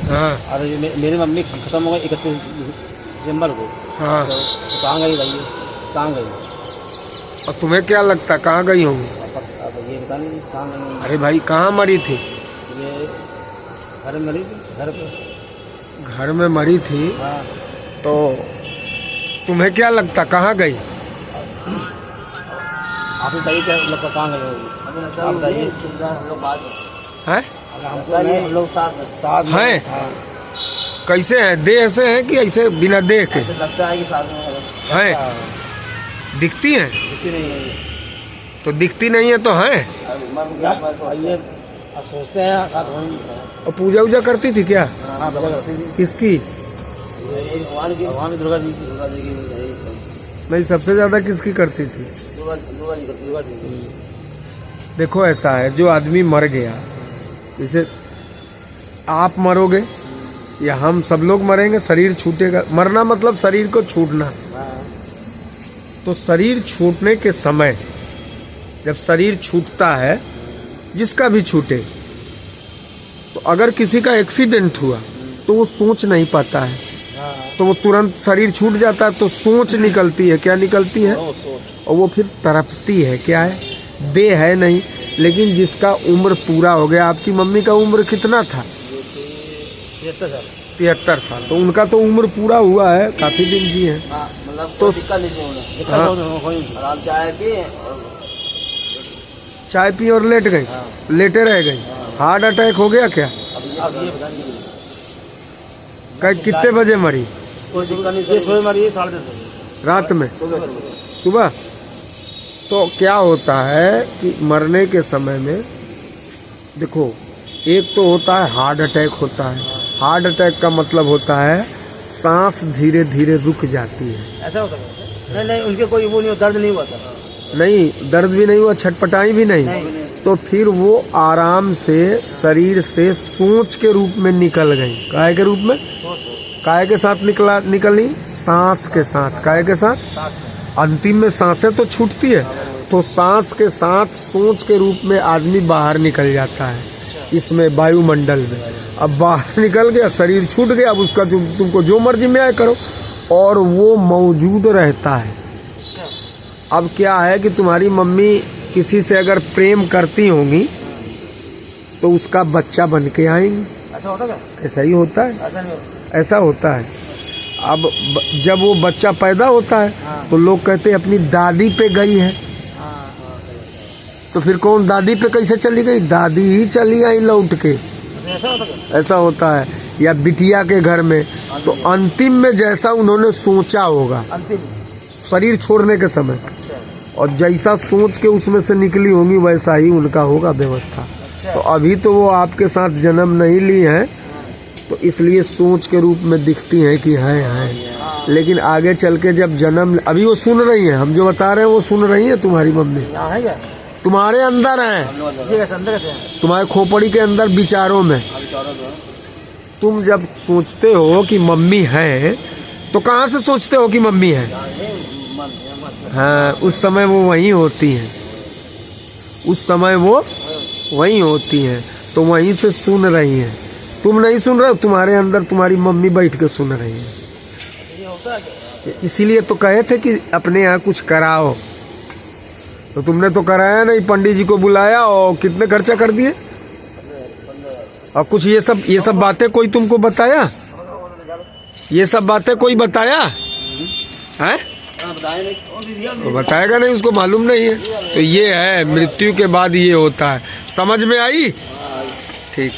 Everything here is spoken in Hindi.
हाँ और मेरी मम्मी खत्म हो गई 31 दिसंबर को। हाँ। तो कहाँ गई भाई, कहाँ गई? और तुम्हें क्या लगता कहाँ गई होंगी? अब ये बता नहीं कहाँ गई। अरे भाई कहाँ मरी थी? ये घर में मरी थी, घर पे। घर में मरी थी। हाँ। तो तुम्हें क्या लगता कहाँ गई? आप बताइए क्या लगता कहाँ गई होगी? आप बताइए। हैं? हम लोग साथ हैं? हाँ। कैसे हैं? देह से हैं कि ऐसे बिना देह के? लगता है कि साथ में हैं? दिखती हैं? दिखती नहीं है। तो दिखती नहीं है तो हैं? आइए अब सोचते हैं साथ होंगी। और पूजा वूजा करती थी क्या? हाँ पूजा करती थी। किसकी? भगवान की दुर्गा जी की। नहीं, सबसे ज्यादा किसकी करती थी? दुर्गा जी की। देखो ऐसा है, जो आदमी मर गया, जैसे आप मरोगे या हम सब लोग मरेंगे, शरीर छूटेगा। मरना मतलब शरीर को छूटना। तो शरीर छूटने के समय, जब शरीर छूटता है, जिसका भी छूटे, तो अगर किसी का एक्सीडेंट हुआ तो वो सोच नहीं पाता है, तो वो तुरंत शरीर छूट जाता है, तो सोच निकलती है। क्या निकलती है? और वो फिर तड़पती है। क्या है? देह है नहीं, लेकिन जिसका उम्र पूरा हो गया। आपकी मम्मी का उम्र कितना था? 73 साल। तो उनका तो उम्र पूरा हुआ है, काफी दिन जी है। तो चाय पी और लेट गई, लेटे रह गई। हार्ट अटैक हो गया क्या? कितने बजे मरी? रात में? सुबह? तो क्या होता है कि मरने के समय में देखो, एक तो होता है हार्ट अटैक होता है। हार्ट अटैक का मतलब होता है सांस धीरे धीरे रुक जाती है। ऐसा होता है? नहीं, उनके कोई वो नहीं, दर्द नहीं हुआ था। नहीं, दर्द भी नहीं हुआ, छटपटाई भी नहीं। तो फिर वो आराम से शरीर से सोच के रूप में निकल गई। काय के रूप में? काय के साथ निकली? सांस के साथ। काय के साथ? अंतिम में सांसें तो छूटती है, तो सांस के साथ सोच के रूप में आदमी बाहर निकल जाता है, इसमें वायुमंडल में। अब बाहर निकल गया, शरीर छूट गया। अब उसका तुमको जो मर्जी में आए करो, और वो मौजूद रहता है। अब क्या है कि तुम्हारी मम्मी किसी से अगर प्रेम करती होंगी तो उसका बच्चा बन के आएंगी। ऐसा होता क्या? ऐसा ही होता है। ऐसा नहीं होता। ऐसा होता है। अब जब वो बच्चा पैदा होता है, तो लोग कहते हैं अपनी दादी पे गई है। तो फिर कौन दादी पे कैसे चली गई? दादी ही चली आई लौट के। ऐसा होता है। या बिटिया के घर में, तो अंतिम में जैसा उन्होंने सोचा होगा शरीर छोड़ने के समय, और जैसा सोच के उसमें से निकली होंगी, वैसा ही उनका होगा व्यवस्था। तो अभी तो वो आपके साथ जन्म नहीं ली हैं, तो इसलिए सोच के रूप में दिखती हैं कि हैं। लेकिन आगे चल के जब जन्म, अभी वो सुन रही हैं, हम जो बता रहे हैं वो सुन रही है। तुम्हारी मम्मी तुम्हारे अंदर है, तुम्हारे खोपड़ी के अंदर, विचारों में। तुम जब सोचते हो कि मम्मी है, तो कहाँ से सोचते हो कि मम्मी है? हाँ, उस समय वो वहीं होती हैं। उस समय वो वहीं होती हैं, तो वहीं से सुन रही हैं। तुम नहीं सुन रहे हो, तुम्हारे अंदर तुम्हारी मम्मी बैठ के सुन रही है। इसीलिए तो कहे थे कि अपने यहाँ कुछ कराओ, तो तुमने तो कराया नहीं। पंडित जी को बुलाया और कितने खर्चा कर दिए। और कुछ ये सब बातें कोई तुमको बताया? ये सब बातें कोई बताया है? तो बताएगा नहीं, उसको मालूम नहीं है। तो ये है, मृत्यु के बाद ये होता है। समझ में आई?